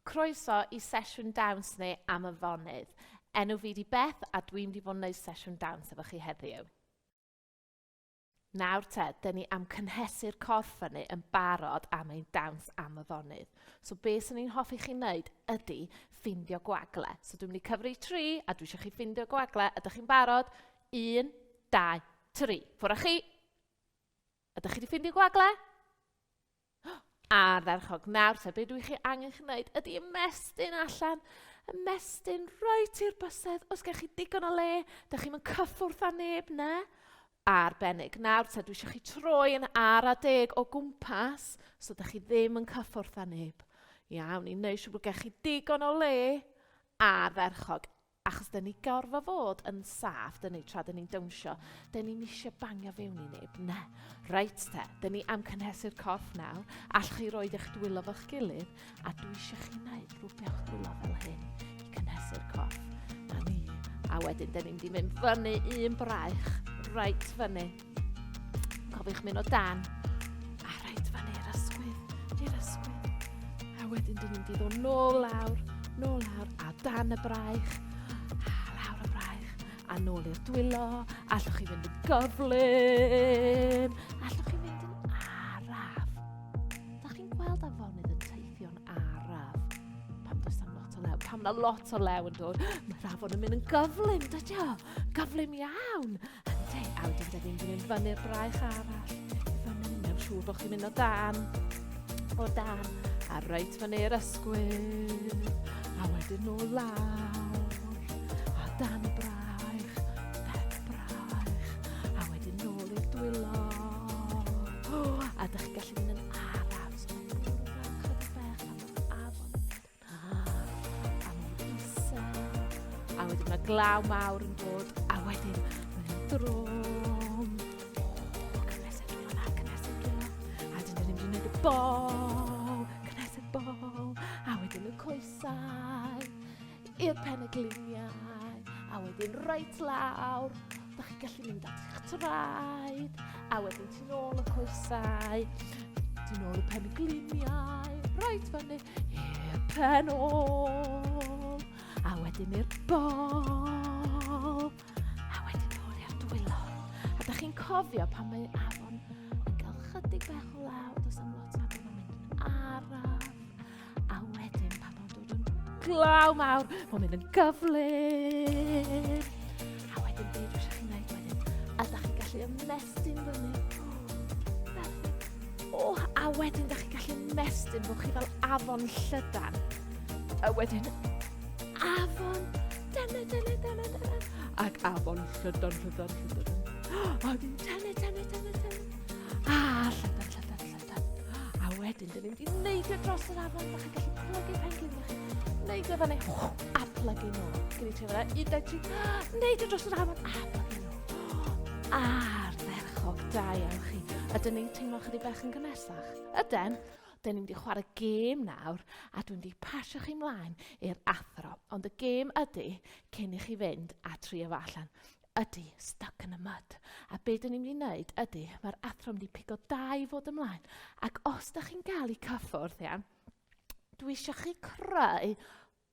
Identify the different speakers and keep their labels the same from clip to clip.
Speaker 1: Croeso i sesiwn dawns ni am Afonydd. Enw fi di Beth a dwi'n wedi bod yn gwneud sesiwn dawns efo chi heddiw. Nawr te, dyn ni am cynhesu'r corff fyny yn barod am ein dawns am Afonydd. So be sy'n ni'n hoffi chi wneud ydy ffindio gwagle. So dwi'n mynd i cyfri 3 a dwi eisiau chi ffindio gwagle. Ydych chi'n barod? 1, 2, 3. Ffwrdd chi? Ydych chi wedi ffindio gwagle? Ardderchog. Nawr te, be dwi'n chi angen chi wneud ydy ymestyn allan. Ymestyn roet i'r bysedd. Os gen chi digon o le, ydych chi'n cyffwrdd â neb na? Arbennig. Nawr te, dwi eisiau chi troi yn ar a deg o gwmpas, so ydych chi ddim yn cyffwrdd â neb. Iawn, i'n neud siŵr bod gen chi digon o le, ardderchog. Achos dyn ni gorfod fod yn saff, dyn ni tra dyn ni'n dawnsio, dyn ni'n eisiau bangio fewn i neb. Ne, reit te, dyn ni am cynhesu'r corff nawr, allwch chi roed eich dwylo fo'ch gilydd, a dwi eisiau chi wneud rhywbeth dwylo fel hyn i cynhesu'r corff. Na ni. A wedyn, dyn ni'n mynd fyny un braich, reit fyny. Cofiwch mynd o dan, a reit fyny i'r ysgwydd, A wedyn, dyn ni'n ddod nôl lawr, a dan y braich, a nôl i'r dwylo, allwch chi fynd yn gyflym, allwch chi fynd yn araf. Da chi'n gweld Afonydd yn teithio'n araf? Pam does am lot o lew? Pam na lot o lew yn dod? Mae'r afon yn mynd yn gyflym, dydio? Gyflym iawn. Yndi, a wedyn dyn ni'n mynd fyny'r braich arall. Fyny, mewn siŵr bod chi'n mynd o dan, a reit fyny'r ysgwydd, a wedyn nôl lawr, a dan y braich. A ydych chi'n gallu mynd yn araf. So mae'n bwrw chydig bach am yr afon yn mynd yn araf. A mae'n isel. A wedyn mae glaw mawr yn dod. A wedyn mae'n drwm. Cynhesu'r dwylo na, cynhesu'r dwylo. A wedyn dyn ni'n mynd i wneud y bow. Cynhesu'r bow. A wedyn y coesau. I'r penegliniau. A wedyn reit lawr. Da chi'n gallu mynd at eich traed, a wedyn tu nôl y coesau, tu nôl y penegliniau, reit fyny i'r penol, a wedyn i'r bol, a wedyn nôl i'r dwylo. A da chi'n cofio pan mae afon yn cael chydig bach o law, does am lot o afon yn mynd yn araf, a wedyn pan mae'n dod yn glaw mawr, mae'n mynd yn gyflym. Ymestyn fyny. A wedyn, da chi'n gallu ymestyn bod chi fel afon llydan. A wedyn, afon, dyna. Ac afon llydan. A wedyn, dyna. A llydan. A wedyn, dyn ni'n mynd i neidio dros yr afon. Da chi'n gallu plygu penglin chi. Neidio fyny, a plygu nôl. Gwneud ti fyna, 1, 2, 3. Neidio dros yr afon, a plygu nôl. Ardderchog da iawn chi. Ydyn ni'n teimlo chydig bach yn gymesach? Ydyn ni'n mynd i chwarae gêm nawr a dwi'n mynd i pasio chi mlaen i'r athro. Ond y gêm ydy, cyn i chi fynd a trio fo allan, ydy stuck in the mud. A be dyn ni'n mynd i wneud ydy, mae'r athro mynd i pigo 2 i fod ymlaen. Ac os da chi'n gael i cyffwrdd, iawn, dwi eisiau chi creu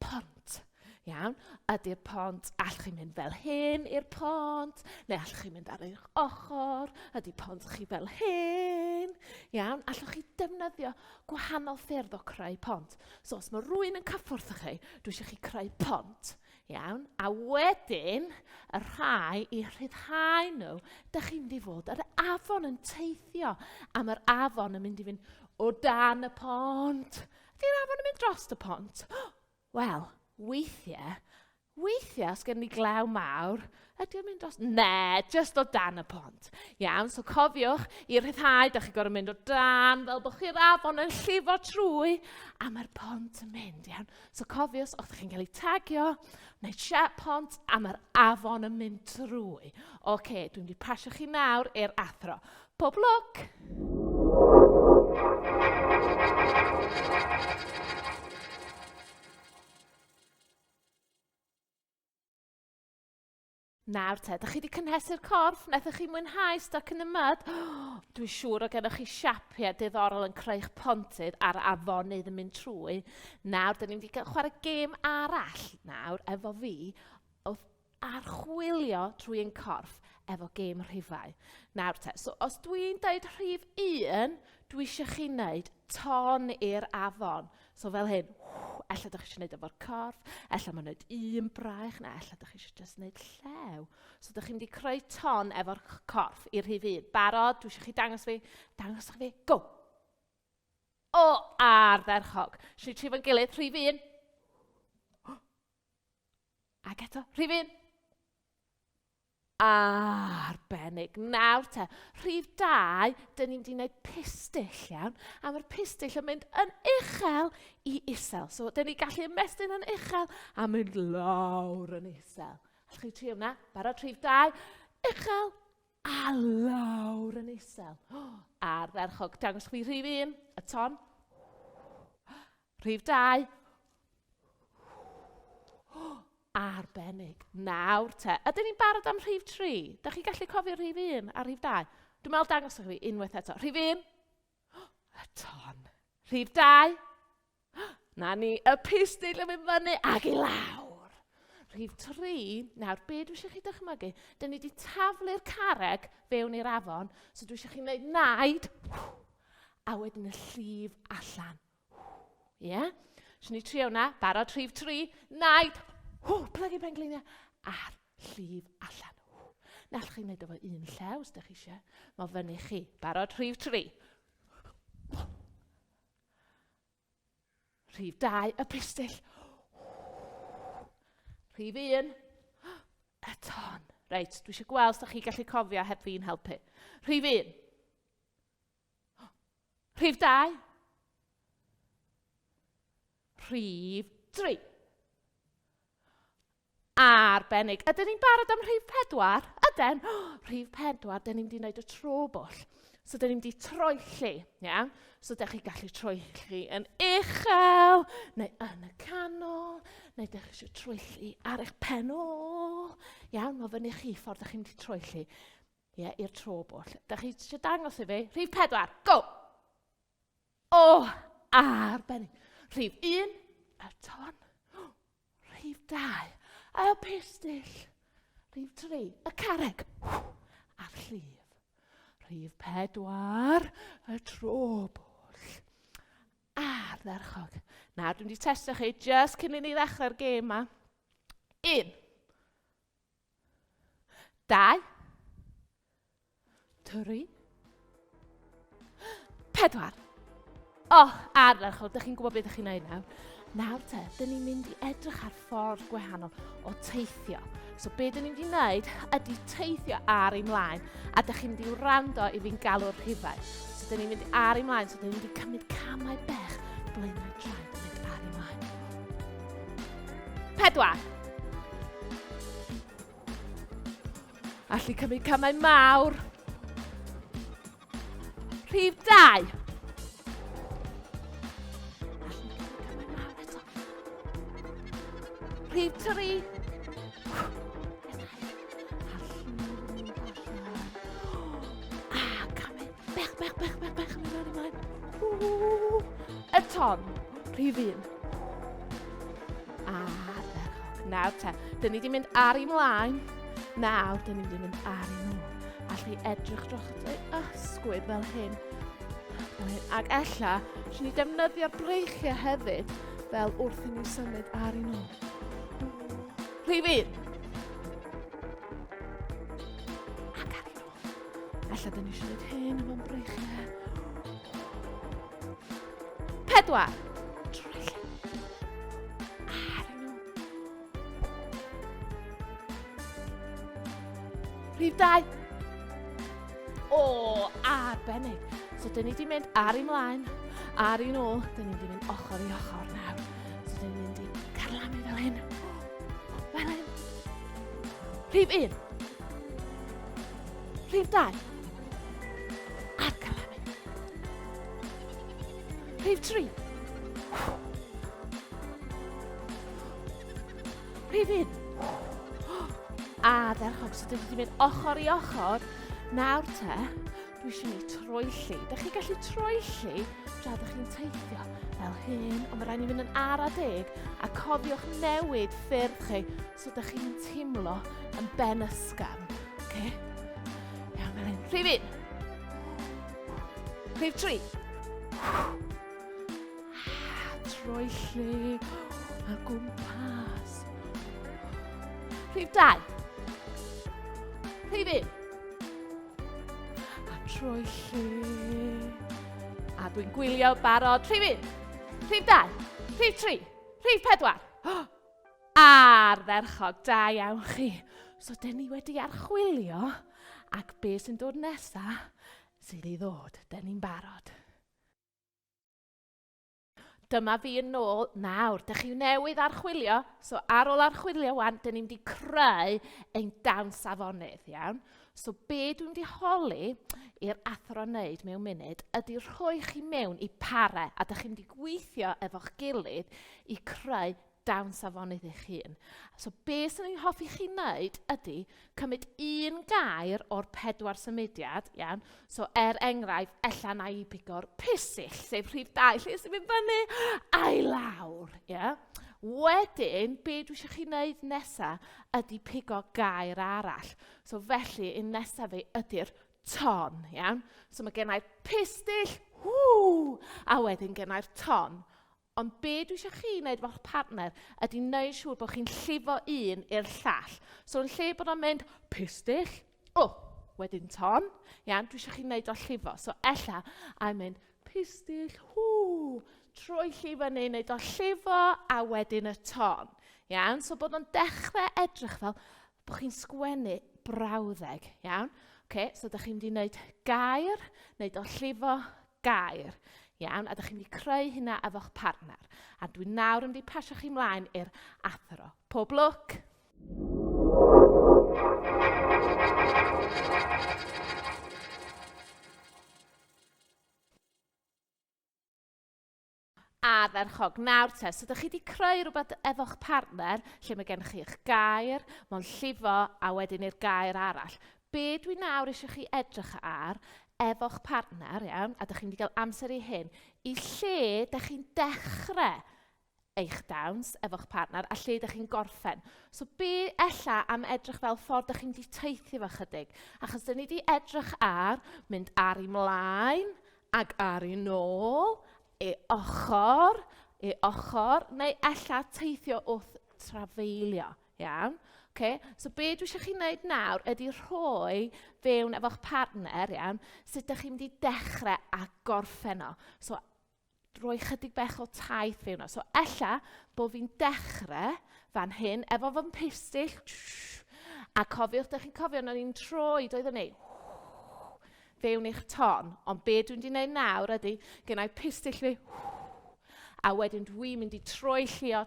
Speaker 1: pont. Iawn, ydy'r pont, allwch chi'n mynd fel hyn i'r pont, neu allwch chi'n mynd ar eich ochr, ydy pont chi fel hyn. Iawn, allwch chi defnyddio gwahanol ffyrdd o creu pont. So os mae rhywun yn cyffwrdd chi, dwi eisiau chi creu pont. Iawn, a wedyn, y rhai i rhyddhau nhw, da chi'n mynd i fod yr afon yn teithio, a mae'r afon yn mynd i fynd o dan y pont. Ydy'r afon yn mynd dros y pont? Wel, weithiau, os gen ni glaw mawr, ydy'n mynd dros... Ne, just o dan y pont. Iawn, so cofiwch, i rhyddhau, da chi'n gorfod mynd o dan, fel bod chi'r afon yn llifo trwy, a mae'r pont yn mynd, iawn. So cofiwch, os chi'n cael ei tagio, neu siap pont, a mae'r afon yn mynd trwy. Oce, dwi'n mynd i pasio chi nawr i'r athro. Pob lwc! Nawr te, ydych chi wedi cynhesu'r corff? Wnaethoch chi mwynhau stuck in the mud? Dwi'n siŵr o gennych chi siapiau diddorol yn creu'ch pontydd ar afonydd yn mynd trwy. Nawr, dyn ni'n wedi chwarae gêm arall nawr efo fi oedd archwilio trwy ein corff efo gêm rhifau. Nawr te, so os dwi'n dweud rhif 1, dwi eisiau chi wneud ton i'r afon. So fel hyn, ella ydych chi eisiau gwneud efo'r corff, ella mae'n gwneud un braich, neu ella ydych chi eisiau just wneud llew. So ydych chi'n mynd i creu ton efo'r corff i'r rhif 1. Barod, dwi eisiau chi dangos fi, go! O, ardderchog. Eisiau ni tri fo'n gilydd, rhif 1. Ac eto, rhif 1. Arbennig. Nawr te, rhif 2, dyn ni'n mynd i wneud pistill iawn, a mae'r pistill yn mynd yn uchel i isel. So, dyn ni'n gallu ymestyn yn uchel a mynd lawr yn isel. Allwch chi trio hwnna? Barod rhif 2, uchel a lawr yn isel. Ardderchog. Dangos chi rhif 1, y ton. Rhif 2. Arbennig. Nawr te. Ydyn ni'n barod am rhif 3? Dach chi gallu cofio rhif 1 a rhif 2? Dwi'n meddwl dangos chi unwaith eto. Rhif 1. Y ton. Rhif 2. Na ni, y pistill yn mynd fyny ag i lawr. Rhif 3. Nawr, be dwi eisiau chi dychmygu? Dyn ni wedi taflu'r carreg fewn i'r afon, so dwi eisiau chi wneud naid, a wedyn y llif allan. Ie? Eisiau ni trio hwnna. Barod rhif 3. Naid. Plygu pengliniau a'r llif allan. Na allwch chi wneud efo un llew, os ydych chi eisiau. Mae fyny chi. Barod rhif 3. Rhif 2, y pistill. Rhif 1, y ton. Reit, dwi eisiau gweld os ydych chi gallu cofio heb fi'n helpu. Rhif 1. Rhif 2. Rhif 3. Arbennig. Ydyn ni'n barod am rhif 4? Ydyn. Rhif 4, dyn ni'n mynd i wneud y tro bwll. So, dyn ni'n mynd i troelli. Yeah? So, dych chi gallu troelli yn uchel, neu yn y canol, neu dych chi eisiau troelli ar eich pen ôl. Iawn, mae fyny chi ffordd dych chi'n mynd i troelli i'r tro bwll. Dych chi eisiau dangos i fi? Rhif 4, go! O, arbennig. Rhif 1, y ton. Rhif 2. Y pistill. Rhif 3, y carreg. A'r llif. Rhif 4, y tro bwll. Ardderchog. Nawr, dwi'n wedi testio chi just cyn i ni ddechrau'r gêm yma. 1. 2. 3. 4. O, ardderchog. Dych chi'n gwybod beth ydych chi'n neud nawr? Nawr te, dyn ni'n mynd i edrych ar ffordd gwahanol o teithio. So, be dyn ni'n mynd i wneud ydy teithio ar ei mlaen, a dych chi'n mynd i wrando i fi'n galw'r rhifau. So, dyn ni'n mynd ar ei mlaen, so dyn ni'n mynd i cymryd camau bech, blaenau traed yn mynd ar ei mlaen. 4. Allu cymryd camau mawr. Rhif 2. Rhif 3. Cymryd bech, ymlaen. Y ton. Rhif 1. Nawr te, dyn ni wedi mynd ar ei mlaen. Nawr, dyn ni wedi mynd ar ei nôl. Allu edrych dros y ysgwyd fel hyn. Ac ella, eisiau ni defnyddio'r breichiau hefyd fel wrth i ni symud ar ei nôl. Rhif 1. Ac ar ei nôl. Ella dyn ni eisiau gwneud hyn efo'n breichiau. 4. Trwyll. Ar ei nôl. Rhif 2. O, arbennig. So, dyn ni wedi mynd ar ei mlaen, ar ei nôl. Dyn ni wedi mynd ochr i ochr nawr. So, dyn ni wedi carlamu fel hyn. Fel hyn. Rhif 1. Rhif 2. Ar carlamu. Rhif 3. Rhif 1. Ardderchog, so dwi wedi mynd ochr i ochr. Nawr te, dwi eisiau ni troelli. Dych chi gallu troelli tra dych chi'n teithio fel hyn, ond mae rhaid ni fynd yn ara deg a cofiwch newid ffyrdd chi so dych chi'n teimlo yn ben ysgafn. Okay? Iawn, fel hyn. Rhif 1. Rhif 3. Troelli ar gwmpas. Rhif 2. Rhif 1. A troelli. A dwi'n gwylio barod. Rhif 1. Rhif 2. Rhif 3. Rhif 4. Ardderchog, da iawn chi. So, dyn ni wedi archwilio ac be sy'n dod nesaf sydd i ddod. Dyn ni'n barod. Dyma fi yn ôl nawr. Dych chi newydd archwilio. So, ar ôl archwilio wan, dyn ni'n mynd i creu ein dawns afonydd, iawn. So, be dwi'n mynd i holi i'r athro wneud mewn munud ydy rhoi chi mewn i pare a dych chi'n mynd i gweithio efo'ch gilydd i creu dawns afonydd eich hun. So, be sy'n ni'n hoffi chi wneud ydy cymryd un gair o'r 4 symudiad, iawn. So, enghraifft, ella na i bigo'r pusill, sef rhif 2, lle sy'n mynd fyny a'i lawr, ie. Wedyn, be dwi eisiau chi wneud nesaf ydy pigo gair arall. So, felly, un nesaf fi ydy'r ton, iawn. So, mae gennau'r pustill, a wedyn gennau'r ton. Ond be dwi eisiau chi wneud fo'ch partner ydy wneud siŵr bod chi'n llifo un i'r llall. So, yn lle bod o'n mynd pustill, wedyn ton, iawn, dwi eisiau chi wneud o llifo. So, ella, a'n mynd pustill, troi fyny, wneud o llifo a wedyn y ton. Iawn, so bod o'n dechrau edrych fel bod chi'n sgwennu brawddeg. Iawn, so ydych chi'n mynd i wneud gair, wneud o llifo, gair. Iawn, a ydych chi'n mynd i creu hynna efo'ch partner. A dwi nawr yn mynd i pasio chi mlaen i'r athro. Pob lwc! Ardderchog, nawr te, so ydych chi wedi creu rhywbeth efo'ch partner lle mae gennych chi eich gair, mae'n llifo a wedyn i'r gair arall. Be dwi nawr eisiau chi edrych ar efo'ch partner, iawn, a ydych chi'n mynd i gael amser i hyn, i lle ydych chi'n dechrau eich dawns efo'ch partner a lle ydych chi'n gorffen. So be ella am edrych fel ffordd ydych chi'n mynd i teithio fo chydig, achos dyn ni wedi edrych ar mynd ar i mlaen ac ar i nôl, i ochr, neu ella teithio wrth trafeilio, iawn. So be dwi eisiau chi wneud nawr ydy rhoi fewn efo'ch partner, iawn, sut ydych chi'n mynd i dechrau a gorffen o. So, rhoi chydig bech o taith fewn o. So, ella bod fi'n dechrau fan hyn efo fy'n pustill, a cofiwch, ydych chi'n cofio, na ni'n troi, doeddwn ni, fewn i'ch ton. Ond be dwi'n di wneud nawr ydy, gennau pustill fi, a wedyn dwi'n mynd i troellio,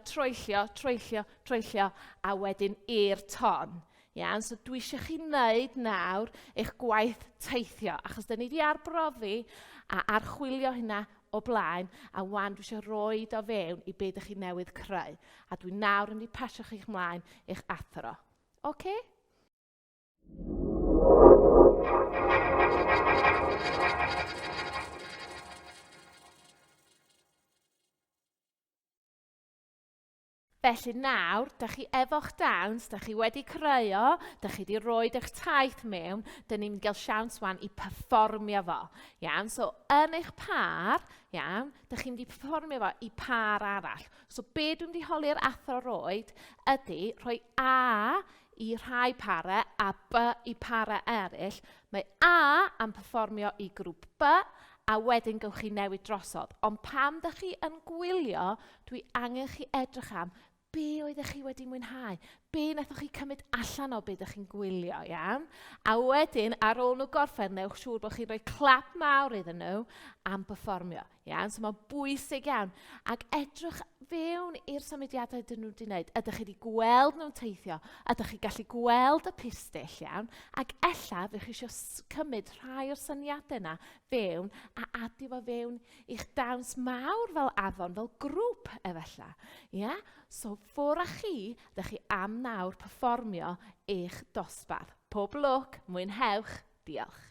Speaker 1: a wedyn i'r ton. Iawn, so dwi eisiau chi wneud nawr eich gwaith teithio, achos dyn ni wedi arbrofi a archwilio hynna o blaen, a wan dwi eisiau rhoi o fewn i be ydych chi newydd creu. A dwi nawr yn mynd i pasio chi'ch mlaen i'ch athro. Oce? Felly nawr, dych chi efo'ch dawns, dych chi wedi creu, dych chi wedi rhoi eich taith mewn, dyn ni'n gael siawns wan i perfformio fo. Iawn, so yn eich par, iawn, dych chi'n mynd i perfformio fo i par arall. So be dwi'n mynd i holi'r athro roed ydy rhoi A i rhai pare a B i pare eraill. Mae A am perfformio i grŵp B, a wedyn gawch chi newid drosodd. Ond pam dych chi yn gwylio, dwi angen chi edrych am be oeddech chi wedi mwynhau? Be wnaethoch chi cymryd allan o be ydych chi'n gwylio, iawn? A wedyn, ar ôl nhw gorffen, newch siŵr bod chi'n rhoi clap mawr iddyn nhw am perfformio. Iawn? So mae'n bwysig iawn. Ac edrych fewn i'r symudiadau dyn nhw wedi wneud. Ydych chi wedi gweld nhw'n teithio? Ydych chi gallu gweld y pustill, iawn? Ac ella fe chi eisiau cymryd rhai o'r syniadau yna fewn a adio fo fewn i'ch dawns mawr fel afon, fel grŵp efallai. Yeah? So ffwr â chi, ydych chi am am nawr perfformio eich dosbarth. Pob lwc, mwynhewch, diolch.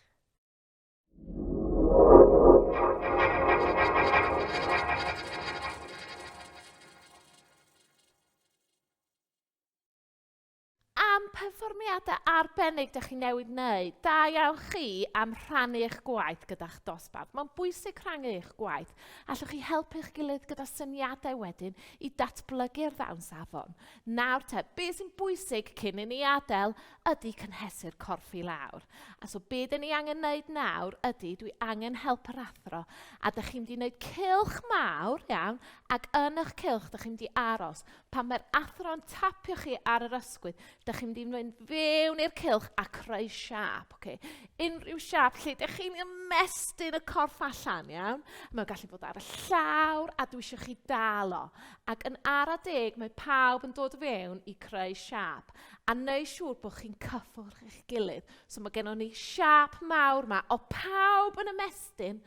Speaker 1: Am perfformiadau arbennig ydych chi newid wneud, da iawn chi am rhannu eich gwaith gyda'ch dosbarth. Mae'n bwysig rhannu eich gwaith. Allwch chi helpu eich gilydd gyda syniadau wedyn i datblygu'r ddawns afon. Nawr te, beth sy'n bwysig cyn i ni adael ydy cynhesu'r corff i lawr. A so be dyn ni angen wneud nawr ydy dwi angen help yr athro. A dych chi'n mynd i wneud cylch mawr, iawn, ac yn eich cylch dych chi'n mynd i aros. Pan mae'r athro'n tapio chi ar yr ysgwydd, dych chi'n mynd i fynd fewn i'r cylch a creu siap. Okay? Unrhyw siap lle dych chi'n ymestyn y corff allan, iawn. Mae'n gallu bod ar y llawr a dwi eisiau chi dal o. Ac yn ara deg mae pawb yn dod fewn i creu siap. A neu siŵr bod chi'n cyffwrdd eich gilydd. So mae gennym ni siap mawr yma o pawb yn ymestyn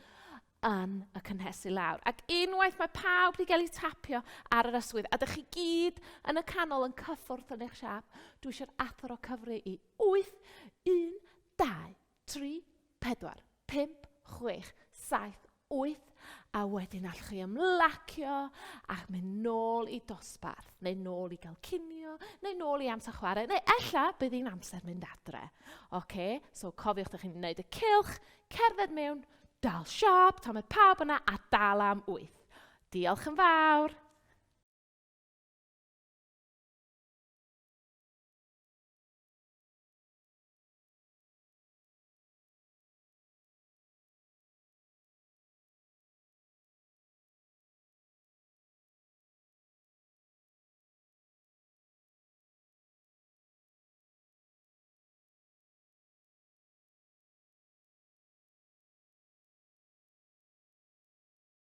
Speaker 1: yn y cynhesu lawr. Ac unwaith mae pawb wedi cael ei tapio ar yr ysgwydd, a dych chi gyd yn y canol yn cyffwrdd yn eich siap, dwi eisiau'r athro cyfri i 8, 1, 2, 3, 4, 5, 6, 7, 8, a wedyn allwch chi ymlacio a mynd nôl i dosbarth, neu nôl i gael cinio, neu nôl i amser chwarae, neu ella bydd hi'n amser mynd adre. Okay? So cofiwch ydych chi'n gwneud y cylch, cerdded mewn, dal siap, tan mae pawb yna a dal am 8. Diolch yn fawr.